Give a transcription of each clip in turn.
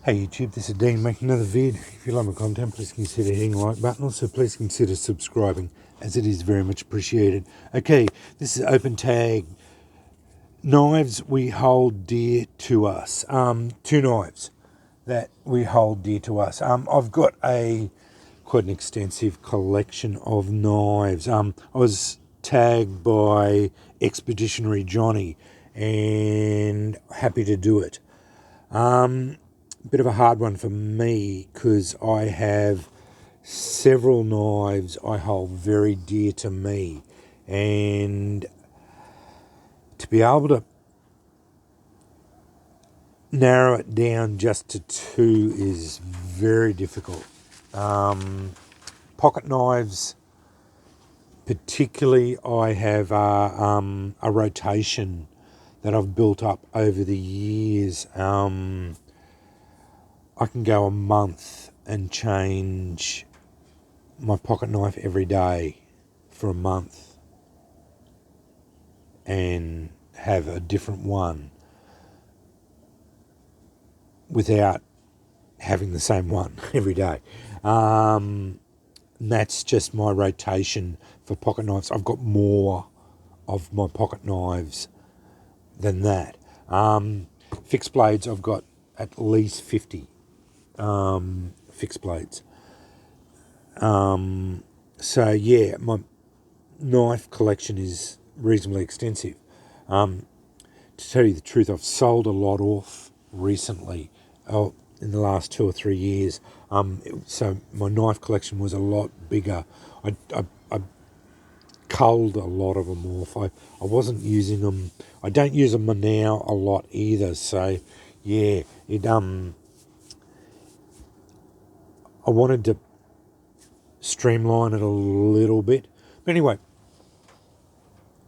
Hey YouTube, this is Dean making another vid. If you like my content, please consider hitting the like button. Also, please consider subscribing, as it is very much appreciated. Okay, this is open tag. Knives we hold dear to us. Two knives that we hold dear to us. I've got quite an extensive collection of knives. I was tagged by Expeditionary Jonny and happy to do it. Bit of a hard one for me because I have several knives I hold very dear to me, and to be able to narrow it down just to two is very difficult. Pocket knives, particularly, I have a rotation that I've built up over the years. I can go a month and change my pocket knife every day for a month and have a different one without having the same one every day. And that's just my rotation for pocket knives. I've got more of my pocket knives than that. Fixed blades, I've got at least 50 fixed blades. So yeah, my knife collection is reasonably extensive. To tell you the truth, I've sold a lot off recently, in the last 2 or 3 years. So my knife collection was a lot bigger. I culled a lot of them off. I wasn't using them. I don't use them now a lot either. So yeah, I wanted to streamline it a little bit. But anyway,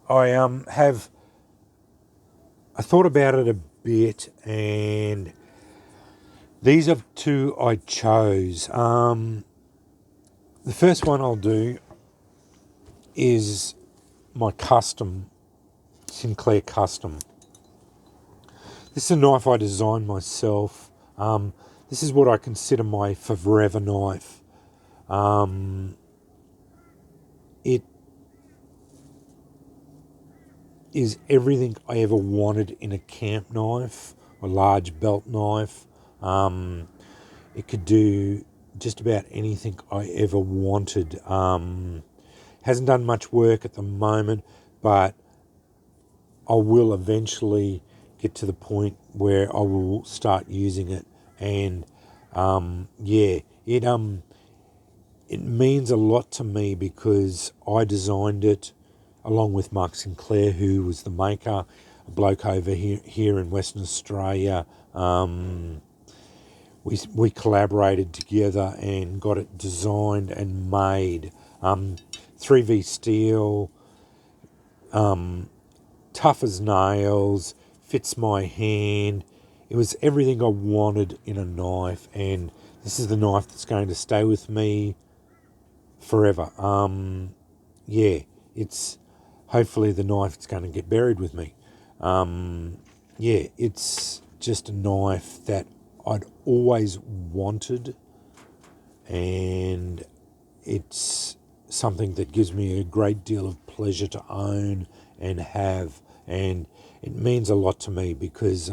I thought about it a bit, and these are two I chose. The first one I'll do is my custom Sinclair custom. This is a knife I designed myself. This is what I consider my forever knife. It is everything I ever wanted in a camp knife, a large belt knife. It could do just about anything I ever wanted. Hasn't done much work at the moment, but I will eventually get to the point where I will start using it. And yeah, it means a lot to me because I designed it along with Mark Sinclair, who was the maker, a bloke over here in Western Australia. We collaborated together and got it designed and made. 3V steel, tough as nails, fits my hand. It was everything I wanted in a knife, and this is the knife that's going to stay with me forever. Yeah, it's hopefully the knife that's going to get buried with me. Yeah, it's just a knife that I'd always wanted, and it's something that gives me a great deal of pleasure to own and have, and it means a lot to me because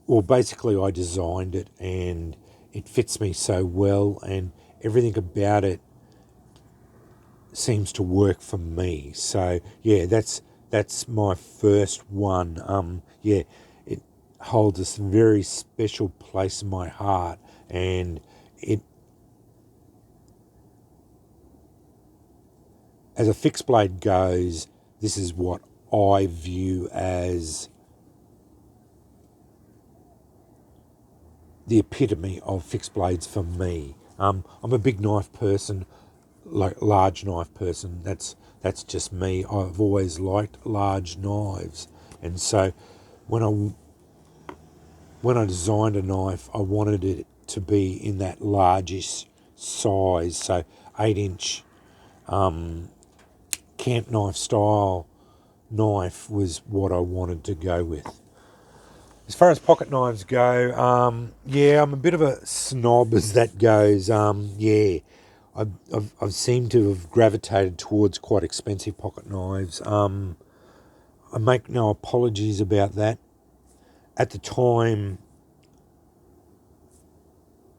well, basically I designed it and it fits me so well, and everything about it seems to work for me. So yeah, that's my first one. Yeah, it holds a very special place in my heart, and it, as a fixed blade goes, this is what I view as the epitome of fixed blades for me. I'm a big knife person, like large knife person. That's just me. I've always liked large knives, and so when I designed a knife, I wanted it to be in that largish size. So 8-inch camp knife style knife was what I wanted to go with. As far as pocket knives go, yeah, I'm a bit of a snob as that goes. Yeah, I've seemed to have gravitated towards quite expensive pocket knives. I make no apologies about that. At the time,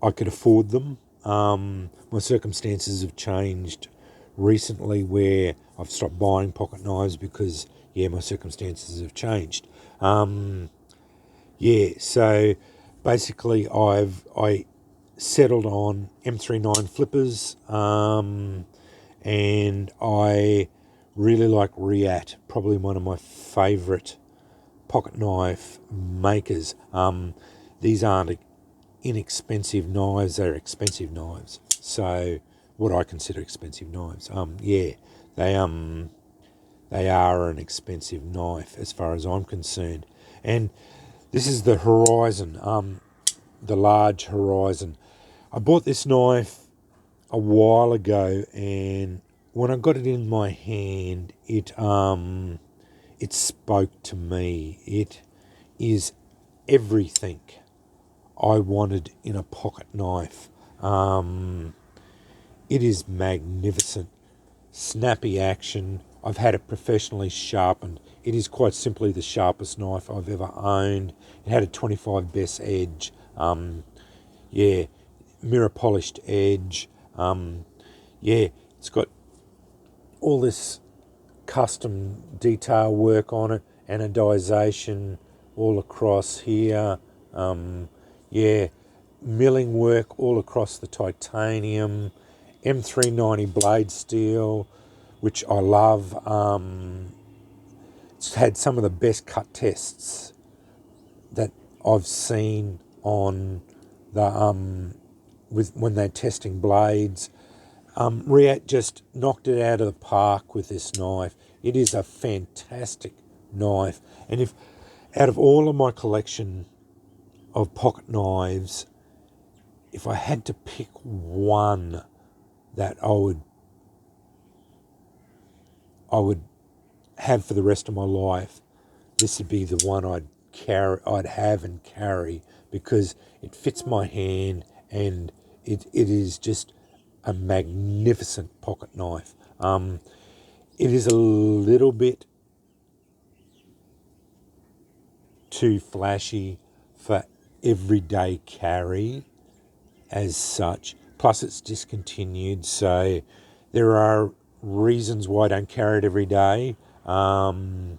I could afford them. My circumstances have changed recently where I've stopped buying pocket knives because, yeah, my circumstances have changed. Yeah, so basically I settled on M39 flippers, and I really like Reate, probably one of my favourite pocket knife makers. These aren't inexpensive knives; they're expensive knives. So, what I consider expensive knives. Yeah, they are an expensive knife as far as I'm concerned, and this is the Horizon, the large Horizon. I bought this knife a while ago, and when I got it in my hand, it spoke to me. It is everything I wanted in a pocket knife. It is magnificent, snappy action. I've had it professionally sharpened. It is quite simply the sharpest knife I've ever owned. It had a 25 best edge. Yeah, mirror polished edge. Yeah, it's got all this custom detail work on it, anodization all across here. Yeah, milling work all across the titanium. M390 blade steel, which I love. It's had some of the best cut tests that I've seen on the with when they're testing blades. Reate just knocked it out of the park with this knife. It is a fantastic knife, and if out of all of my collection of pocket knives, if I had to pick one that I would have for the rest of my life, this would be the one I'd have and carry because it fits my hand and it is just a magnificent pocket knife. It is a little bit too flashy for everyday carry as such. Plus, it's discontinued, so there are reasons why I don't carry it every day. But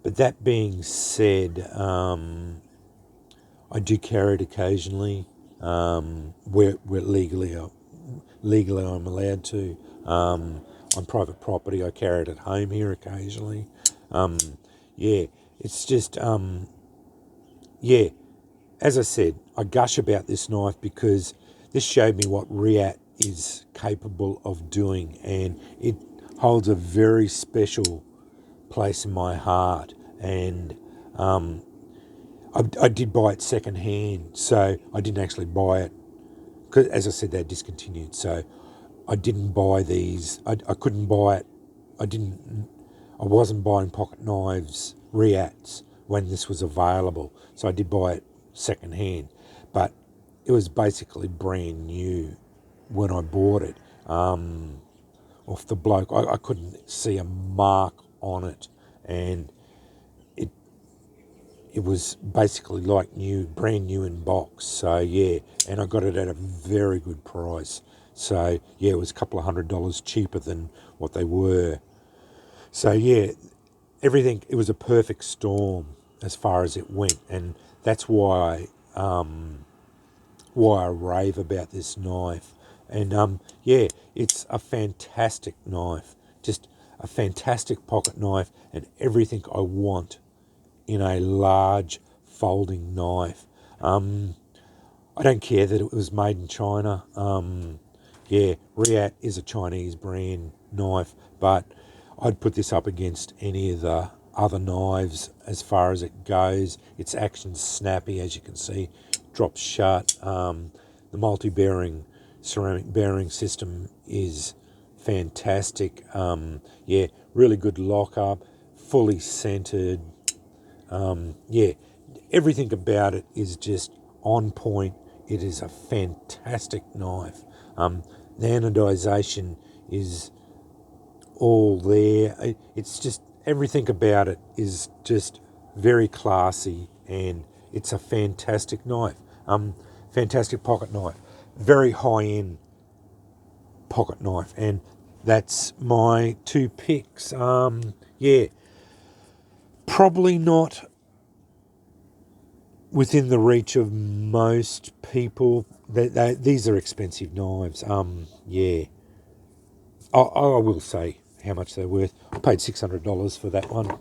that being said, I do carry it occasionally, where legally I'm allowed to. On private property, I carry it at home here occasionally. Yeah, it's just yeah. As I said, I gush about this knife because this showed me what Reate is capable of doing, and it holds a very special place in my heart. And I did buy it second hand, so I didn't actually buy it because, as I said, they're discontinued. So I didn't buy these. I couldn't buy it. I didn't. I wasn't buying pocket knives, Reates, when this was available. So I did buy it second hand, but it was basically brand new when I bought it. Off the bloke, I couldn't see a mark on it, and it it was basically like new, brand new in box. So yeah, and I got it at a very good price. So yeah, it was a couple of $100 cheaper than what they were. So yeah, everything, it was a perfect storm as far as it went, and that's why I rave about this knife. And yeah, it's a fantastic knife, just a fantastic pocket knife, and everything I want in a large folding knife. I don't care that it was made in China. Yeah, Reate is a Chinese brand knife, but I'd put this up against any of the other knives as far as it goes. Its action's snappy, as you can see, drops shut. The multi-bearing ceramic bearing system is fantastic. Yeah, really good lockup, fully centered. Yeah, everything about it is just on point. It is a fantastic knife. The anodization is all there. It's just everything about it is just very classy, and it's a fantastic knife. Fantastic pocket knife, very high end pocket knife, and that's my two picks. Yeah, probably not within the reach of most people. These are expensive knives. Yeah, I will say how much they're worth. I paid $600 for that one.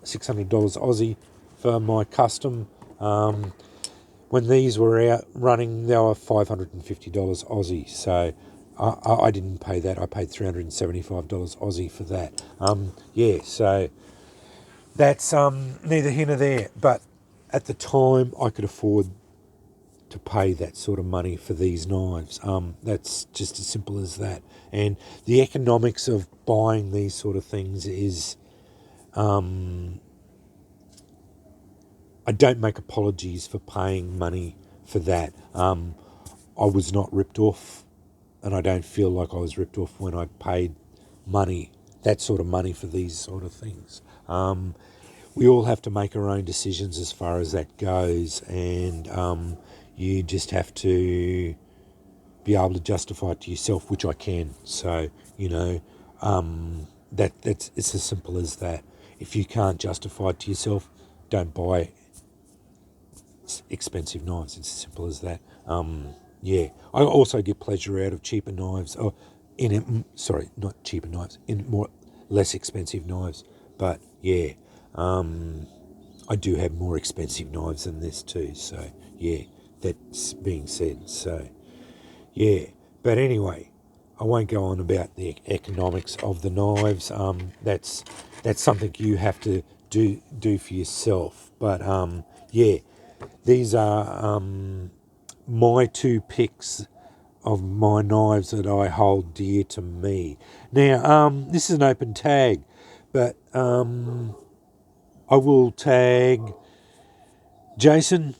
$600 Aussie for my custom. When these were out running, they were $550 Aussie. So I didn't pay that. I paid $375 Aussie for that. Yeah, so that's neither here nor there. But at the time, I could afford to pay that sort of money for these knives. That's just as simple as that. And the economics of buying these sort of things is, I don't make apologies for paying money for that. I was not ripped off, and I don't feel like I was ripped off when I paid money, that sort of money for these sort of things. We all have to make our own decisions as far as that goes, and you just have to be able to justify it to yourself, which I can. So, that's it's as simple as that. If you can't justify it to yourself, don't buy expensive knives. It's as simple as that. Yeah, I also get pleasure out of cheaper knives. Sorry, not cheaper knives, in more less expensive knives. But yeah, I do have more expensive knives than this too. So yeah, that's being said. So yeah, but anyway, I won't go on about the economics of the knives. That's something you have to do for yourself. But yeah, these are my two picks of my knives that I hold dear to me. Now, this is an open tag, but I will tag Jason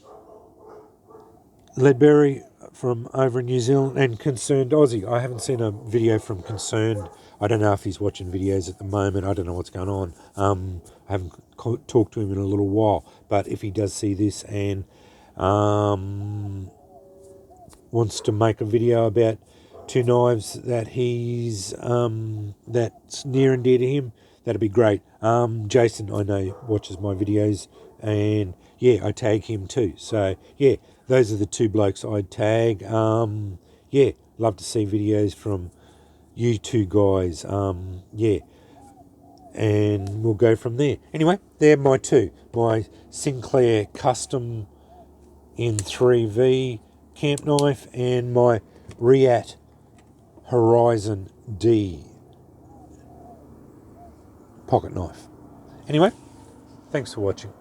Ledbury from over in New Zealand and Concerned Aussie. I haven't seen a video from Concerned. I don't know if he's watching videos at the moment. I don't know what's going on. I haven't talked to him in a little while. But if he does see this and wants to make a video about two knives that that's near and dear to him, that'd be great. Jason, I know, watches my videos, and yeah, I tag him too. So yeah, those are the two blokes I'd tag. Yeah, love to see videos from you two guys. Yeah, and we'll go from there. Anyway, they're my two. My Sinclair custom in 3V camp knife, and my Reate Horizon D pocket knife. Anyway, thanks for watching.